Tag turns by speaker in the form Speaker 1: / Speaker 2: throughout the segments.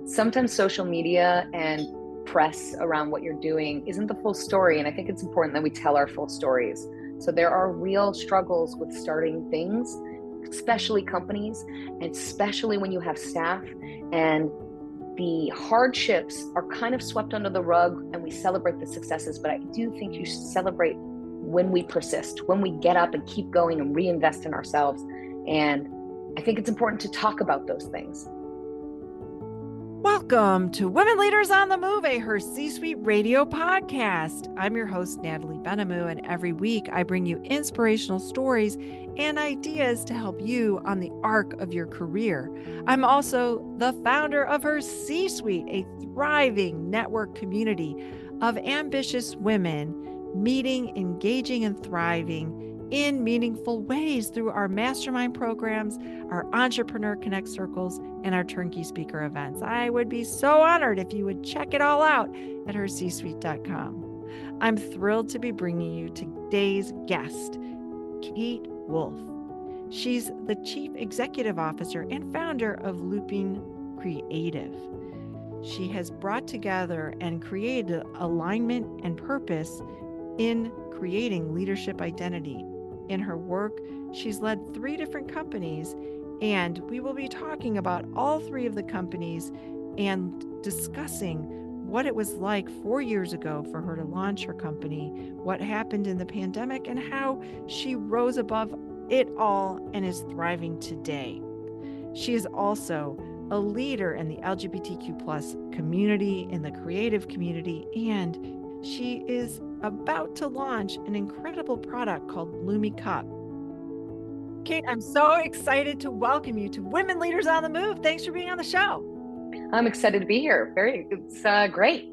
Speaker 1: sometimes social media and press around what you're doing isn't the full story. And I think it's important that we tell our full stories. So there are real struggles with starting things, especially companies, and especially when you have staff, and the hardships are kind of swept under the rug and we celebrate the successes. But I do think you celebrate when we persist, when we get up and keep going and reinvest in ourselves. And I think it's important to talk about those things.
Speaker 2: Welcome to Women Leaders on the Move, a Her C-Suite radio podcast. I'm your host, Natalie Benamou, and every week I bring you inspirational stories and ideas to help you on the arc of your career. I'm also the founder of Her C-Suite, a thriving network community of ambitious women meeting, engaging, and thriving in meaningful ways through our mastermind programs, our Entrepreneur Connect circles, and our turnkey speaker events. I would be so honored if you would check it all out at hercsuite.com. I'm thrilled to be bringing you today's guest, Kate Wolff. She's the Chief Executive Officer and founder of Lupine Creative. She has brought together and created alignment and purpose in creating leadership identity. In her work, she's led 3 different companies, and we will be talking about all 3 of the companies and discussing what it was like 4 years ago for her to launch her company, what happened in the pandemic, and how she rose above it all and is thriving today. She is also a leader in the LGBTQ+ community, in the creative community, and she is about to launch an incredible product called LumiCup. Kate, I'm so excited to welcome you to Women Leaders on the Move. Thanks for being on the show.
Speaker 1: I'm excited to be here. It's great.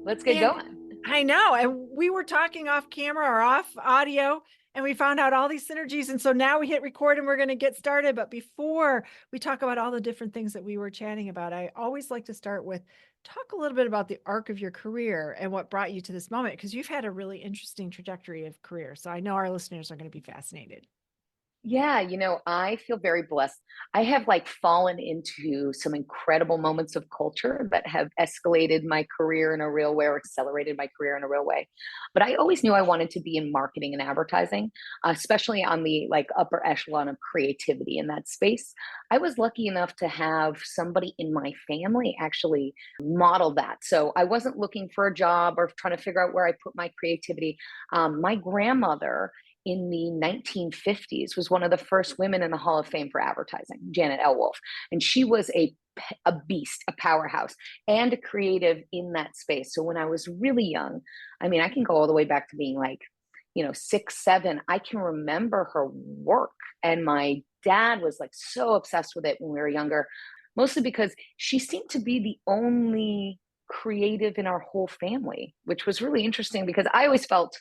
Speaker 1: Let's get going.
Speaker 2: I know. And we were talking off camera or off audio, and we found out all these synergies. And so now we hit record and we're going to get started. But before we talk about all the different things that we were chatting about, I always like to start with talk a little bit about the arc of your career and what brought you to this moment, because you've had a really interesting trajectory of career. So I know our listeners are going to be fascinated.
Speaker 1: Yeah, I feel very blessed. I have fallen into some incredible moments of culture that have escalated my career in a real way or accelerated my career in a real way. But I always knew I wanted to be in marketing and advertising, especially on the upper echelon of creativity in that space. I was lucky enough to have somebody in my family actually model that. So I wasn't looking for a job or trying to figure out where I put my creativity. My grandmother in the 1950s was one of the first women in the Hall of Fame for advertising, Janet L. Wolff. And she was a beast, a powerhouse, and a creative in that space. So when I was really young, I mean, I can go all the way back to being 6, 7. I can remember her work. And my dad was so obsessed with it when we were younger, mostly because she seemed to be the only creative in our whole family, which was really interesting because I always felt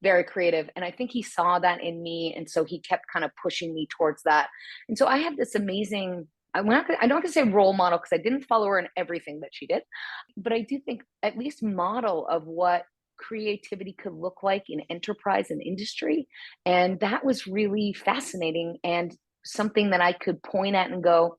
Speaker 1: very creative. And I think he saw that in me. And so he kept kind of pushing me towards that. And so I have this amazing, I don't want to say role model because I didn't follow her in everything that she did, but I do think at least model of what creativity could look like in enterprise and industry. And that was really fascinating and something that I could point at and go,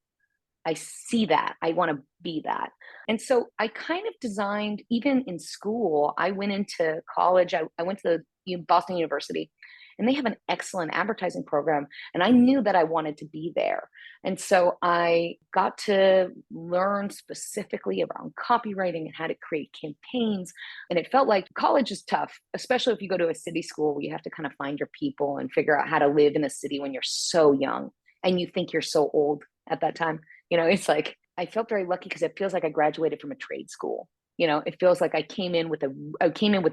Speaker 1: I see that. I want to be that. And so I kind of designed, even in school, I went into college, I went to Boston University, and they have an excellent advertising program. And I knew that I wanted to be there. And so I got to learn specifically around copywriting and how to create campaigns. And it felt like college is tough, especially if you go to a city school where you have to kind of find your people and figure out how to live in a city when you're so young and you think you're so old at that time. It's I felt very lucky because it feels like I graduated from a trade school. It feels like I came in with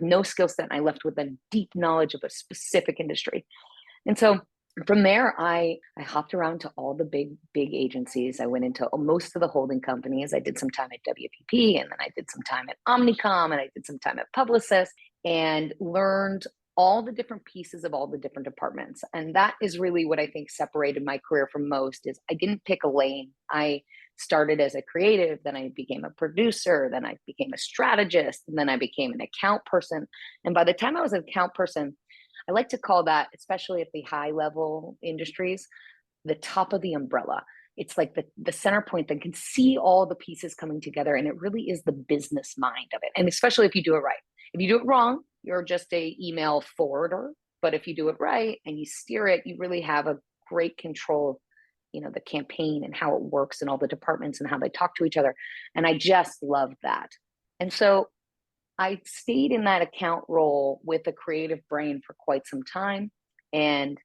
Speaker 1: no skill set and I left with a deep knowledge of a specific industry. And so from there, I hopped around to all the big agencies. I went into most of the holding companies. I did some time at WPP, and then I did some time at Omnicom, and I did some time at Publicis, and learned all the different pieces of all the different departments. And that is really what I think separated my career from most is I didn't pick a lane. I started as a creative, then I became a producer, then I became a strategist, and then I became an account person. And by the time I was an account person, I like to call that, especially at the high level industries, the top of the umbrella. it's like the center point that can see all the pieces coming together. And it really is the business mind of it. And especially if you do it right. If you do it wrong, you're just a email forwarder. But if you do it right and you steer it, you really have a great control of, the campaign and how it works and all the departments and how they talk to each other. And I just love that. And so I stayed in that account role with a creative brain for quite some time. And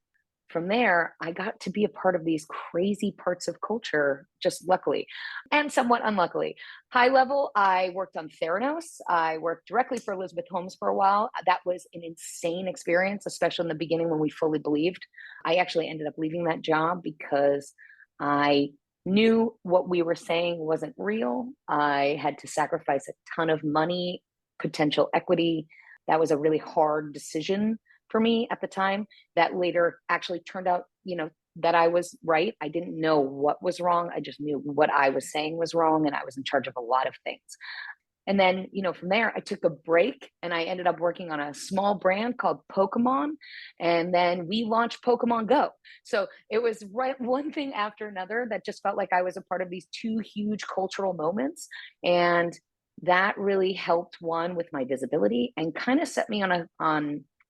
Speaker 1: from there, I got to be a part of these crazy parts of culture, just luckily and somewhat unluckily. High level, I worked on Theranos. I worked directly for Elizabeth Holmes for a while. That was an insane experience, especially in the beginning when we fully believed. I actually ended up leaving that job because I knew what we were saying wasn't real. I had to sacrifice a ton of money, potential equity. That was a really hard decision for me at the time that later actually turned out, that I was right. I didn't know what was wrong. I just knew what I was saying was wrong. And I was in charge of a lot of things. And then, from there, I took a break and I ended up working on a small brand called Pokemon. And then we launched Pokemon Go. So it was right one thing after another that just felt like I was a part of these two huge cultural moments. And that really helped one with my visibility and kind of set me on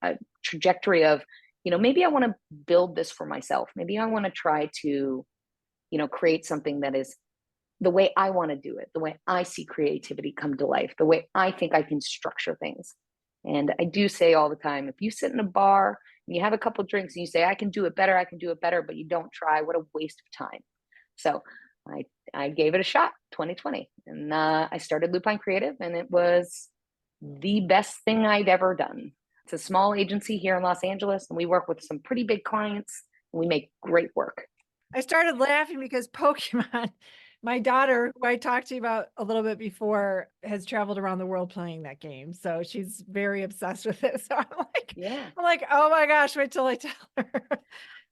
Speaker 1: a trajectory of, maybe I want to build this for myself. Maybe I want to try to, create something that is the way I want to do it, the way I see creativity come to life, the way I think I can structure things. And I do say all the time, if you sit in a bar and you have a couple drinks and you say, I can do it better, but you don't try, what a waste of time. So I gave it a shot, 2020. And I started Lupine Creative, and it was the best thing I'd ever done. It's a small agency here in Los Angeles, and we work with some pretty big clients, and we make great work.
Speaker 2: I started laughing because Pokemon, my daughter, who I talked to you about a little bit before, has traveled around the world playing that game. So she's very obsessed with it. So
Speaker 1: Yeah.
Speaker 2: I'm like, oh my gosh, wait till I tell her.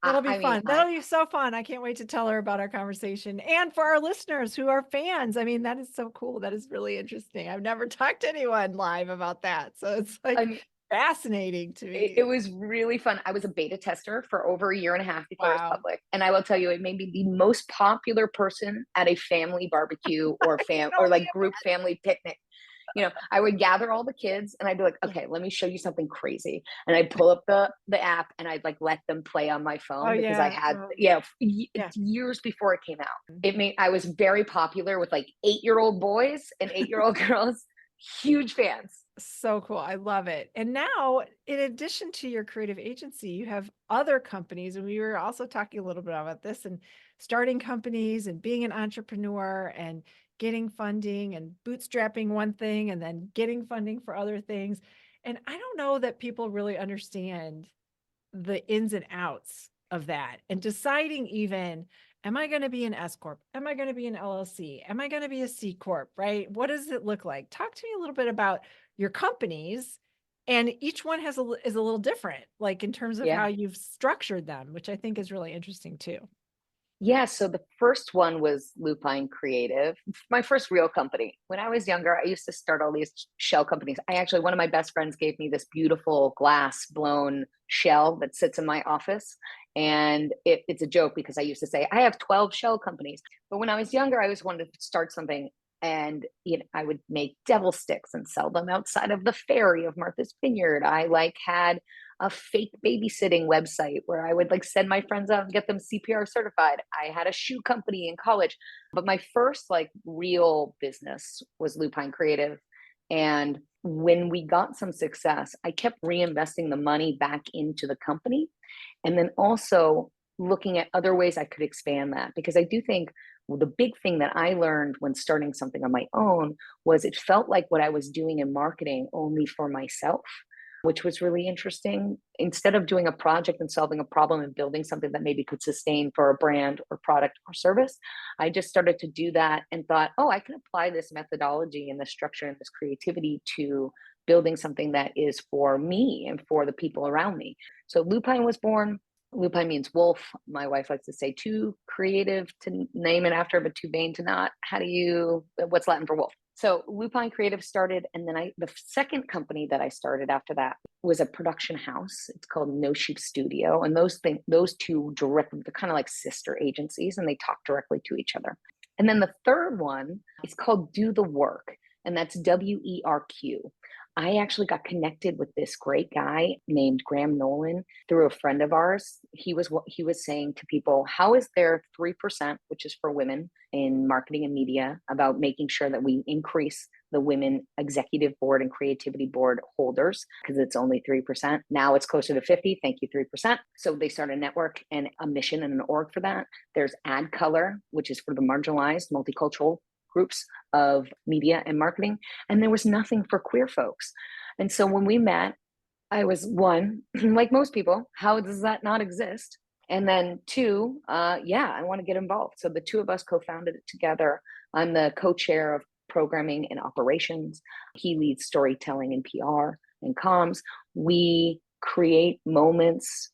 Speaker 2: That'll be
Speaker 1: I mean,
Speaker 2: fun. That'll be so fun. I can't wait to tell her about our conversation. And for our listeners who are fans, I mean, that is so cool. That is really interesting. I've never talked to anyone live about that. So it's
Speaker 1: I mean,
Speaker 2: fascinating to me.
Speaker 1: it was really fun. I was a beta tester for over a year and a half before it was
Speaker 2: Wow.
Speaker 1: public. And I will tell you, it made me the most popular person at a family barbecue or
Speaker 2: I can
Speaker 1: or
Speaker 2: only
Speaker 1: like group family picnic. I would gather all the kids and I'd be like, okay, let me show you something crazy. And I'd pull up the app and I'd like let them play on my
Speaker 2: Oh
Speaker 1: phone because I
Speaker 2: yeah.
Speaker 1: had,
Speaker 2: Yeah.
Speaker 1: years before it came out. I was very popular with like 8-year-old boys and 8-year-old girls, huge fans.
Speaker 2: So cool. I love it. And now, in addition to your creative agency, you have other companies. And we were also talking a little bit about this and starting companies and being an entrepreneur and getting funding and bootstrapping one thing and then getting funding for other things. And I don't know that people really understand the ins and outs of that and deciding even, am I going to be an S Corp? Am I going to be an LLC? Am I going to be a C Corp? Right? What does it look like? Talk to me a little bit about your companies, and each one is a little different, like in terms of how
Speaker 1: Yeah.
Speaker 2: you've structured them, which I think is really interesting too.
Speaker 1: Yeah, so the first one was Lupine Creative, my first real company. When I was younger, I used to start all these shell companies. One of my best friends gave me this beautiful glass blown shell that sits in my office. And it's a joke because I used to say, I have 12 shell companies. But when I was younger, I always wanted to start something. And I would make devil sticks and sell them outside of the ferry of Martha's Vineyard. I had a fake babysitting website where I would send my friends out and get them CPR certified. I had a shoe company in college, but my first real business was Lupine Creative. And when we got some success, I kept reinvesting the money back into the company and then also looking at other ways I could expand that, because I do think the big thing that I learned when starting something on my own was it felt like what I was doing in marketing only for myself, which was really interesting. Instead of doing a project and solving a problem and building something that maybe could sustain for a brand or product or service, I just started to do that and thought, oh, I can apply this methodology and this structure and this creativity to building something that is for me and for the people around me. So Lupine was born. Lupine means wolf. My wife likes to say too creative to name it after, but too vain to not. What's Latin for wolf? So Lupine Creative started, and then the second company that I started after that was a production house. It's called No Sheep Studio, and those two directly, they're kind of like sister agencies, and they talk directly to each other. And then the third one is called Do the Work, and that's WERQ. I actually got connected with this great guy named Graham Nolan through a friend of ours. He was saying to people, how is there 3%, which is for women in marketing and media, about making sure that we increase the women executive board and creativity board holders, because it's only 3%. Now it's closer to 50. Thank you, 3%. So they start a network and a mission and an org for that. There's Add Color, which is for the marginalized, multicultural groups of media and marketing. And there was nothing for queer folks. And so when we met, I was one, like most people, how does that not exist? And then two, I want to get involved. So the two of us co-founded it together. I'm the co-chair of programming and operations. He leads storytelling and PR and comms. We create moments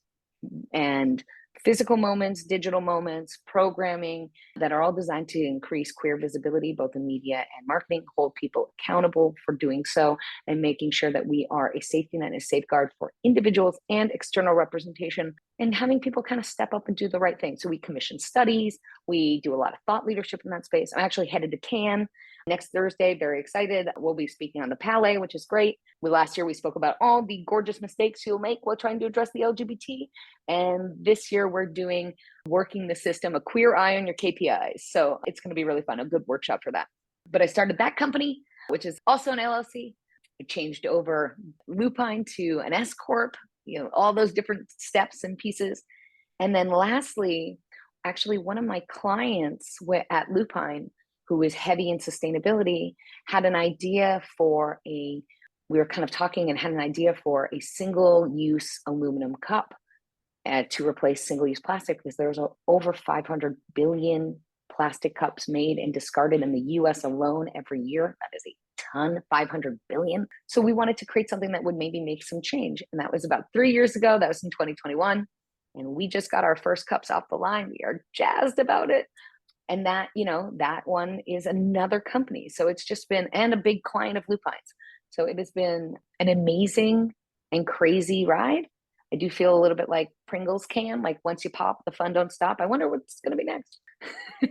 Speaker 1: and physical moments, digital moments, programming that are all designed to increase queer visibility, both in media and marketing, hold people accountable for doing so, and making sure that we are a safety net and a safeguard for individuals and external representation, and having people kind of step up and do the right thing. So we commission studies, we do a lot of thought leadership in that space. I'm actually headed to Cannes next Thursday, very excited. We'll be speaking on the Palais, which is great. Last year we spoke about all the gorgeous mistakes you'll make while trying to address the LGBT. And this year we're doing Working the System, a queer eye on your KPIs. So it's going to be really fun, a good workshop for that. But I started that company, which is also an LLC. I changed over Lupine to an S Corp, all those different steps and pieces. And then lastly, actually one of my clients at Lupine, who is heavy in sustainability, had an idea for we were kind of talking and had an idea for a single-use aluminum cup to replace single-use plastic, because there's over 500 billion plastic cups made and discarded in the US alone every year. That is a ton, 500 billion. So we wanted to create something that would maybe make some change. And that was about 3 years ago. That was in 2021. And we just got our first cups off the line. We are jazzed about it. And that one is another company. So it's just been, and a big client of Lupine's. So it has been an amazing and crazy ride. I do feel a little bit like Pringles can, like once you pop, the fun don't stop. I wonder what's going to be next.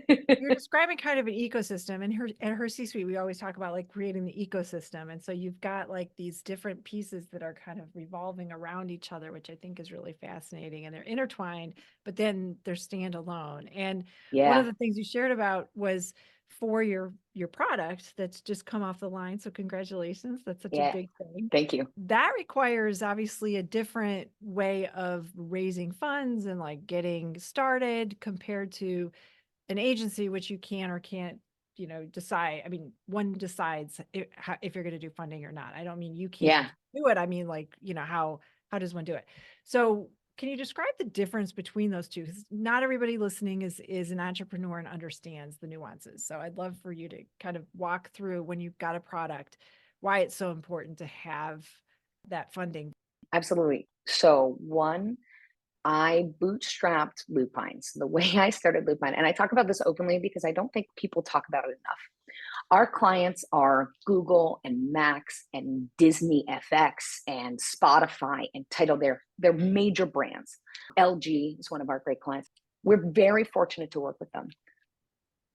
Speaker 2: You're describing kind of an ecosystem, and at her C-suite, we always talk about like creating the ecosystem. And so you've got like these different pieces that are kind of revolving around each other, which I think is really fascinating, and they're intertwined, but then they're standalone. And one of the things you shared about was for your product that's just come off the line. So congratulations. That's such a big thing.
Speaker 1: Thank you.
Speaker 2: That requires obviously a different way of raising funds and like getting started compared to an agency, which you can or can't, decide. I mean, one decides if you're going to do funding or not. I don't mean you can't do it. I mean, like, how does one do it? So can you describe the difference between those two? Because not everybody listening is an entrepreneur and understands the nuances. So I'd love for you to kind of walk through, when you've got a product, why it's so important to have that funding.
Speaker 1: Absolutely. So one, I bootstrapped Lupine. So the way I started Lupine, and I talk about this openly because I don't think people talk about it enough. Our clients are Google and Max and Disney FX and Spotify and Tidal. They're major brands. LG is one of our great clients. We're very fortunate to work with them.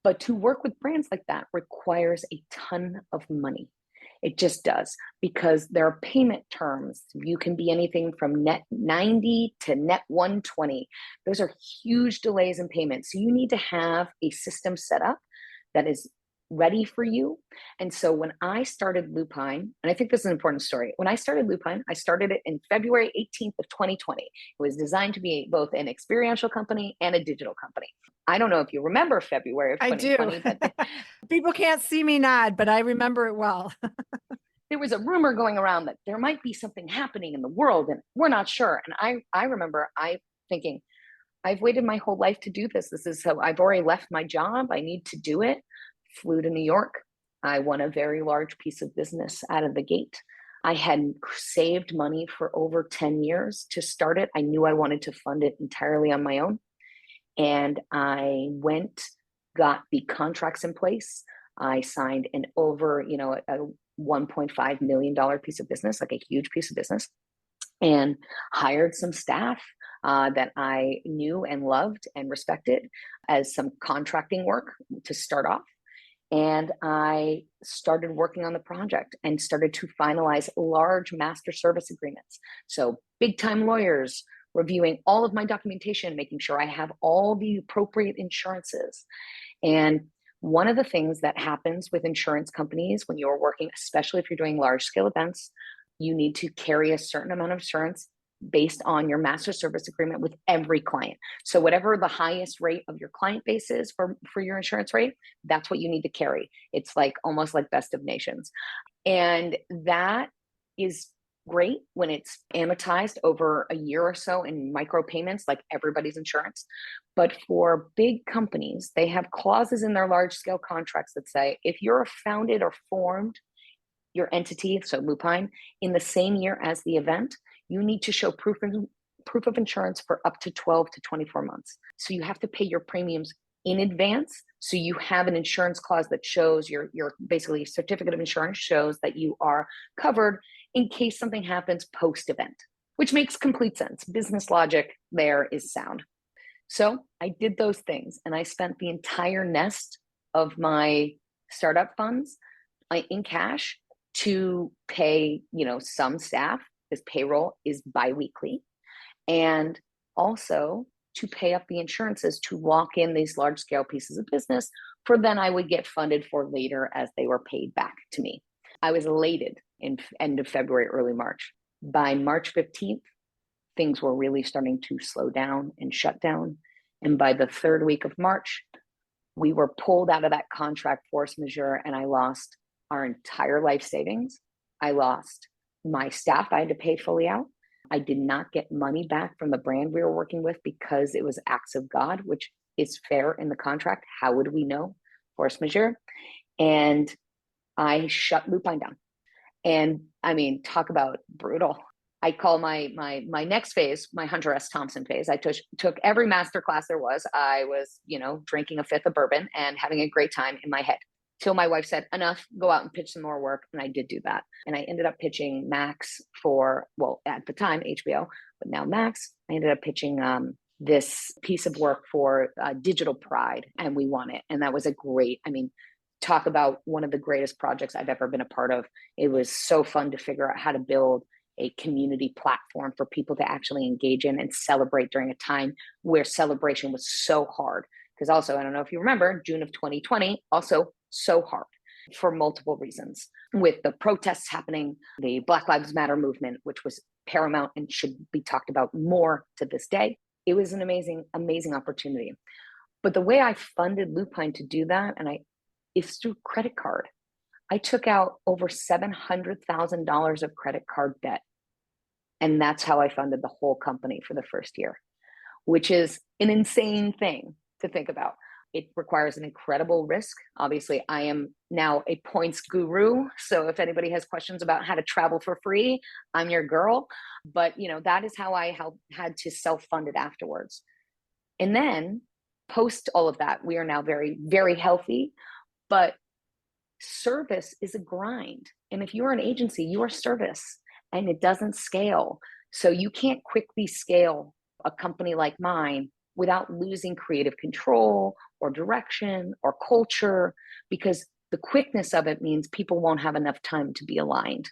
Speaker 1: But to work with brands like that requires a ton of money. It just does, because there are payment terms. You can be anything from net 90 to net 120. Those are huge delays in payments. So you need to have a system set up that is ready for you. And so when I started Lupine, and I think this is an important story. When I started Lupine, I started it in February 18th of 2020. It was designed to be both an experiential company and a digital company. I don't know if you remember February of 2020.
Speaker 2: I do. But people can't see me nod, but I remember it well.
Speaker 1: There was a rumor going around that there might be something happening in the world and we're not sure. And I remember thinking, I've waited my whole life to do this. This is how I've already left my job. I need to do it. Flew to New York. I won a very large piece of business out of the gate. I had saved money for over 10 years to start it. I knew I wanted to fund it entirely on my own. And I got the contracts in place. I signed an over, a $1.5 million piece of business, like a huge piece of business, and hired some staff that I knew and loved and respected as some contracting work to start off. And I started working on the project and started to finalize large master service agreements. So big time lawyers reviewing all of my documentation, making sure I have all the appropriate insurances. And one of the things that happens with insurance companies when you're working, especially if you're doing large scale events, you need to carry a certain amount of insurance based on your master service agreement with every client. So whatever the highest rate of your client base is for your insurance rate, that's what you need to carry. It's like almost like best of nations. And that is great when it's amortized over a year or so in micro payments, like everybody's insurance. But for big companies, they have clauses in their large scale contracts that say if you're founded or formed your entity, so Lupine, in the same year as the event, you need to show proof of insurance for up to 12 to 24 months. So you have to pay your premiums in advance. So you have an insurance clause that shows your basically certificate of insurance shows that you are covered in case something happens post-event, which makes complete sense. Business logic there is sound. So I did those things, and I spent the entire nest of my startup funds in cash to pay, some staff, because payroll is biweekly, and also to pay up the insurances to lock in these large scale pieces of business for then I would get funded for later as they were paid back to me. I was elated in end of February, early March. By March 15th, things were really starting to slow down and shut down. And by the third week of March, we were pulled out of that contract force majeure, and I lost our entire life savings. I lost my staff. I had to pay fully out. I did not get money back from the brand we were working with because it was acts of God, which is fair in the contract. How would we know? Force majeure. And I shut Lupine down. And I mean, talk about brutal. I call my next phase my Hunter S. Thompson phase. I took every master class there was. I was, drinking a fifth of bourbon and having a great time in my head till my wife said, enough, go out and pitch some more work. And I did do that. And I ended up pitching Max for, well, at the time, HBO, but now Max. I ended up pitching this piece of work for Digital Pride, and we won it. And that was talk about one of the greatest projects I've ever been a part of. It was so fun to figure out how to build a community platform for people to actually engage in and celebrate during a time where celebration was so hard. Because also, I don't know if you remember, June of 2020, also so hard for multiple reasons. With the protests happening, the Black Lives Matter movement, which was paramount and should be talked about more to this day. It was an amazing, amazing opportunity. But the way I funded Lupine to do that, is through credit card. I took out over $700,000 of credit card debt. And that's how I funded the whole company for the first year, which is an insane thing to think about. It requires an incredible risk. Obviously, I am now a points guru. So if anybody has questions about how to travel for free, I'm your girl. But that is how I had to self-fund it afterwards. And then post all of that, we are now very, very healthy. But service is a grind. And if you're an agency, you are service, and it doesn't scale. So you can't quickly scale a company like mine without losing creative control or direction or culture, because the quickness of it means people won't have enough time to be aligned.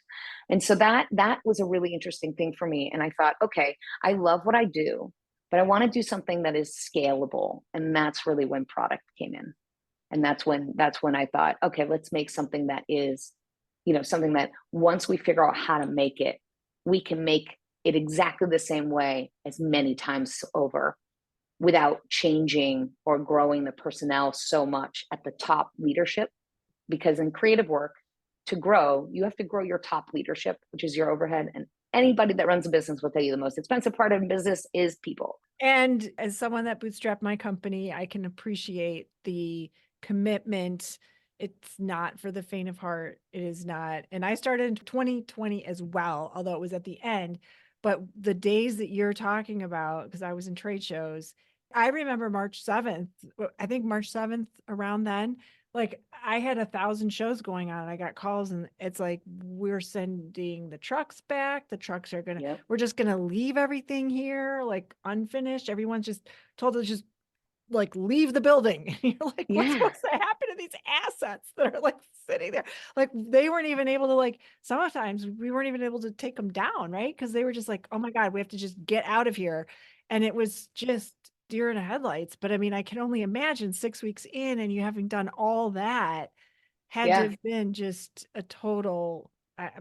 Speaker 1: And so that was a really interesting thing for me. And I thought, okay, I love what I do, but I want to do something that is scalable. And that's really when product came in. And that's when I thought, okay, let's make something that is, something that once we figure out how to make it, we can make it exactly the same way as many times over without changing or growing the personnel so much at the top leadership. Because in creative work, to grow, you have to grow your top leadership, which is your overhead. And anybody that runs a business will tell you the most expensive part of business is people.
Speaker 2: And as someone that bootstrapped my company, I can appreciate the commitment. It's not for the faint of heart. It is not. And I started in 2020 as well, although it was at the end. But the days that you're talking about, because I was in trade shows, I remember March 7th, I think March 7th, around then, like I had 1,000 shows going on. I got calls and it's like, we're sending the trucks back. The trucks are
Speaker 1: Yep.
Speaker 2: we're just gonna leave everything here, like unfinished. Everyone's just told to just like leave the building. You're like, what's
Speaker 1: Yeah.
Speaker 2: supposed to happen to these assets that are like sitting there? Like they weren't even able to like, sometimes we weren't even able to take them down, right? Because they were just like, oh my God, we have to just get out of here. And it was just deer in the headlights. But I mean, I can only imagine 6 weeks in and you having done all that had to
Speaker 1: Yeah.
Speaker 2: have been just a total,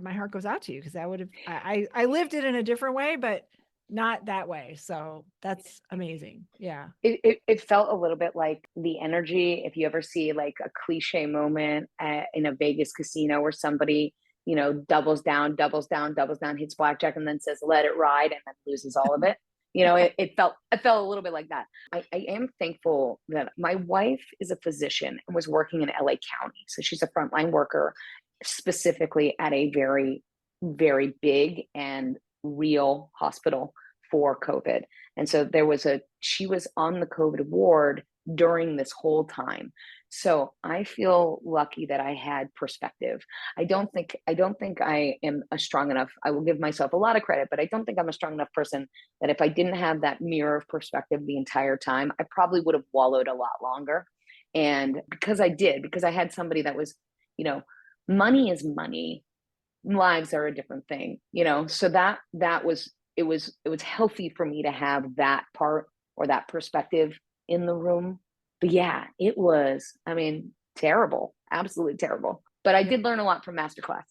Speaker 2: my heart goes out to you because that would have, I lived it in a different way, but not that way. So that's amazing. Yeah.
Speaker 1: It felt a little bit like the energy. If you ever see like a cliche moment in a Vegas casino where somebody, doubles down, doubles down, doubles down, hits blackjack, and then says, let it ride, and then loses all of it. It felt a little bit like that. I am thankful that my wife is a physician and was working in LA County. So she's a frontline worker, specifically at a very, very big and real hospital for COVID. And so she was on the COVID ward during this whole time. So I feel lucky that I had perspective. I don't think I am a strong enough. I will give myself a lot of credit, but I don't think I'm a strong enough person that if I didn't have that mirror of perspective the entire time, I probably would have wallowed a lot longer. And because I had somebody that was, you know, money is money, lives are a different thing, so it was healthy for me to have that part or that perspective in the room. But yeah, it was, I mean, terrible, absolutely terrible, but I
Speaker 2: Yeah.
Speaker 1: did learn a lot from masterclass.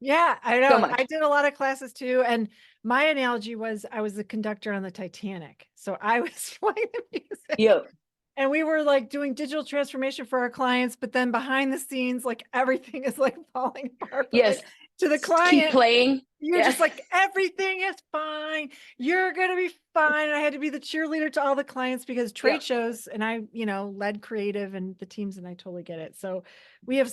Speaker 2: Yeah, I
Speaker 1: So
Speaker 2: know. I
Speaker 1: much.
Speaker 2: did a lot of classes too. And my analogy was I was the conductor on the Titanic. So I was playing the music.
Speaker 1: Yeah.
Speaker 2: And we were like doing digital transformation for our clients, but then behind the scenes, like everything is like falling apart. But
Speaker 1: Yes.
Speaker 2: like to the
Speaker 1: Keep
Speaker 2: client,
Speaker 1: playing.
Speaker 2: you're
Speaker 1: Yeah.
Speaker 2: just like, everything is fine. You're going to be fine. And I had to be the cheerleader to all the clients because
Speaker 1: Yeah.
Speaker 2: trade shows and I, led creative and the teams and I totally get it. So we have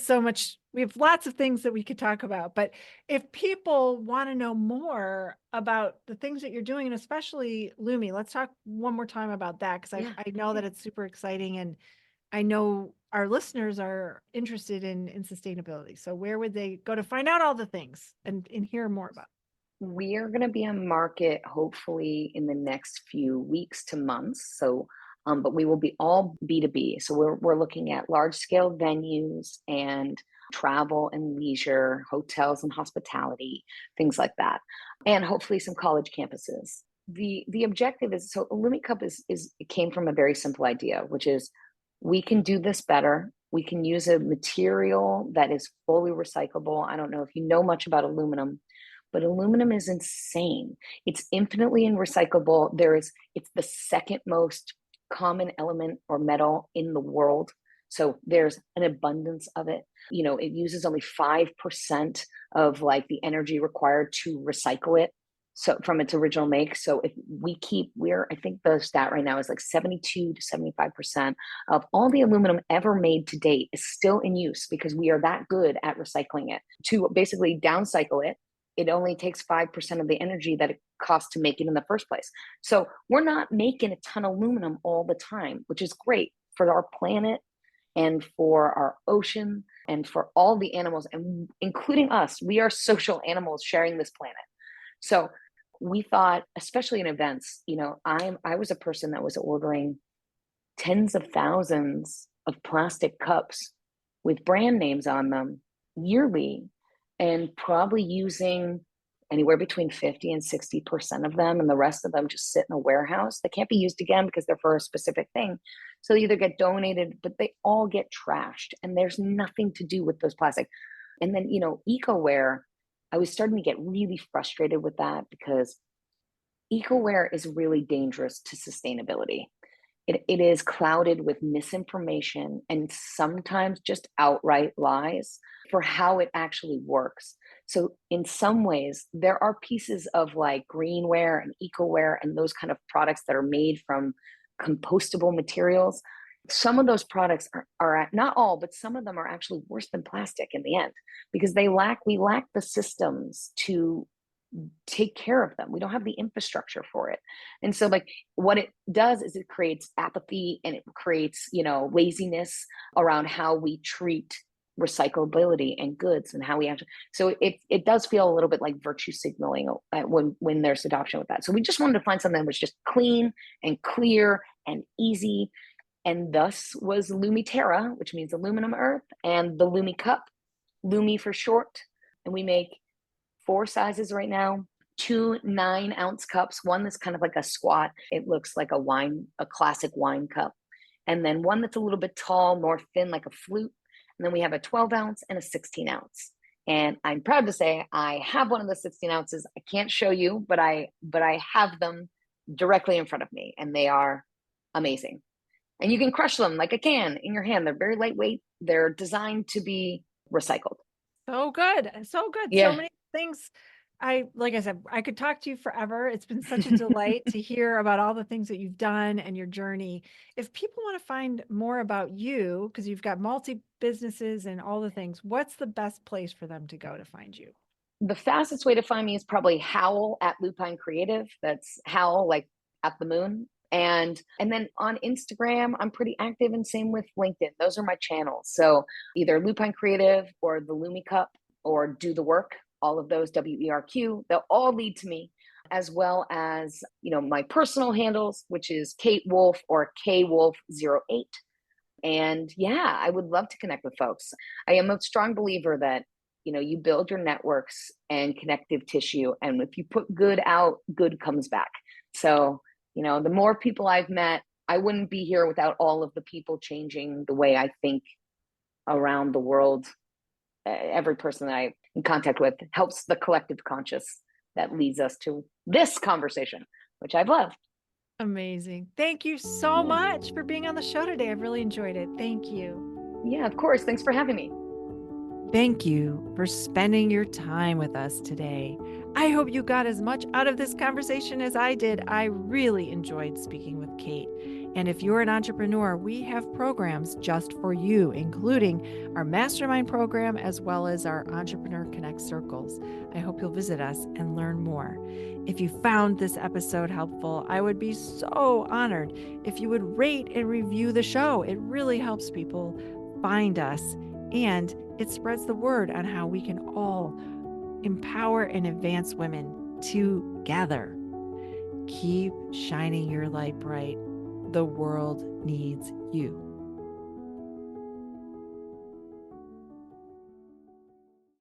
Speaker 2: lots of things that we could talk about. But if people want to know more about the things that you're doing and especially Lumi, let's talk one more time about that because
Speaker 1: Yeah.
Speaker 2: I know that it's super exciting and I know our listeners are interested in sustainability. So where would they go to find out all the things and hear more about?
Speaker 1: We are going to be on market hopefully in the next few weeks to months. So, but we will be all B2B. So we're looking at large scale venues and travel and leisure, hotels and hospitality, things like that, and hopefully some college campuses. The objective is, so LumiCup is it came from a very simple idea, which is we can do this better. We can use a material that is fully recyclable. I don't know if you know much about aluminum, but aluminum is insane. It's infinitely recyclable. It's the second most common element or metal in the world. So there's an abundance of it. It uses only 5% of like the energy required to recycle it. So from its original make. So if I think the stat right now is like 72 to 75% of all the aluminum ever made to date is still in use because we are that good at recycling it. To basically downcycle it, it only takes 5% of the energy that it costs to make it in the first place. So we're not making a ton of aluminum all the time, which is great for our planet and for our ocean and for all the animals, and including us. We are social animals sharing this planet. So we thought, especially in events, I was a person that was ordering tens of thousands of plastic cups with brand names on them yearly, and probably using anywhere between 50 and 60% of them, and the rest of them just sit in a warehouse. They can't be used again because they're for a specific thing. So they either get donated, but they all get trashed, and there's nothing to do with those plastic. And then, eco-ware, I was starting to get really frustrated with that because eco-ware is really dangerous to sustainability. It is clouded with misinformation and sometimes just outright lies for how it actually works. So in some ways, there are pieces of like greenware and ecoware and those kind of products that are made from compostable materials. Some of those products are not all, but some of them are actually worse than plastic in the end because we lack the systems to take care of them. We don't have the infrastructure for it. And so like what it does is it creates apathy and it creates, laziness around how we treat recyclability and goods and how we have to. So it does feel a little bit like virtue signaling when there's adoption with that. So we just wanted to find something that was just clean and clear and easy. And thus was LumiTerra, which means aluminum earth, and the LumiCup, Lumi for short. And we make 4 sizes right now, 2 9-ounce cups, one that's kind of like a squat. It looks like a classic wine cup. And then one that's a little bit tall, more thin, like a flute. And then we have a 12-ounce and a 16-ounce. And I'm proud to say I have one of the 16 ounces. I can't show you, but I have them directly in front of me, and they are amazing. And you can crush them like a can in your hand. They're very lightweight. They're designed to be recycled.
Speaker 2: So good. So good. So
Speaker 1: Yeah.
Speaker 2: many things. Like I said, I could talk to you forever. It's been such a delight to hear about all the things that you've done and your journey. If people want to find more about you, because you've got multi businesses and all the things, what's the best place for them to go to find you?
Speaker 1: The fastest way to find me is probably Howl at Lupine Creative. That's Howl, like at the moon. And then on Instagram, I'm pretty active, and same with LinkedIn. Those are my channels. So either Lupine Creative or the LumiCup or Do the Work, all of those, WERQ, they'll all lead to me, as well as, my personal handles, which is Kate Wolff or KWolf08. And yeah, I would love to connect with folks. I am a strong believer that, you build your networks and connective tissue. And if you put good out, good comes back. So, the more people I've met, I wouldn't be here without all of the people changing the way I think around the world. Every person that I'm in contact with helps the collective conscious that leads us to this conversation, which I've loved.
Speaker 2: Amazing. Thank you so much for being on the show today. I've really enjoyed it. Thank you.
Speaker 1: Yeah, of course. Thanks for having me.
Speaker 2: Thank you for spending your time with us today. I hope you got as much out of this conversation as I did. I really enjoyed speaking with Kate. And if you're an entrepreneur, we have programs just for you, including our mastermind program as well as our Entrepreneur Connect circles. I hope you'll visit us and learn more. If you found this episode helpful, I would be so honored if you would rate and review the show. It really helps people find us, and it spreads the word on how we can all empower and advance women together. Keep shining your light bright. The world needs you.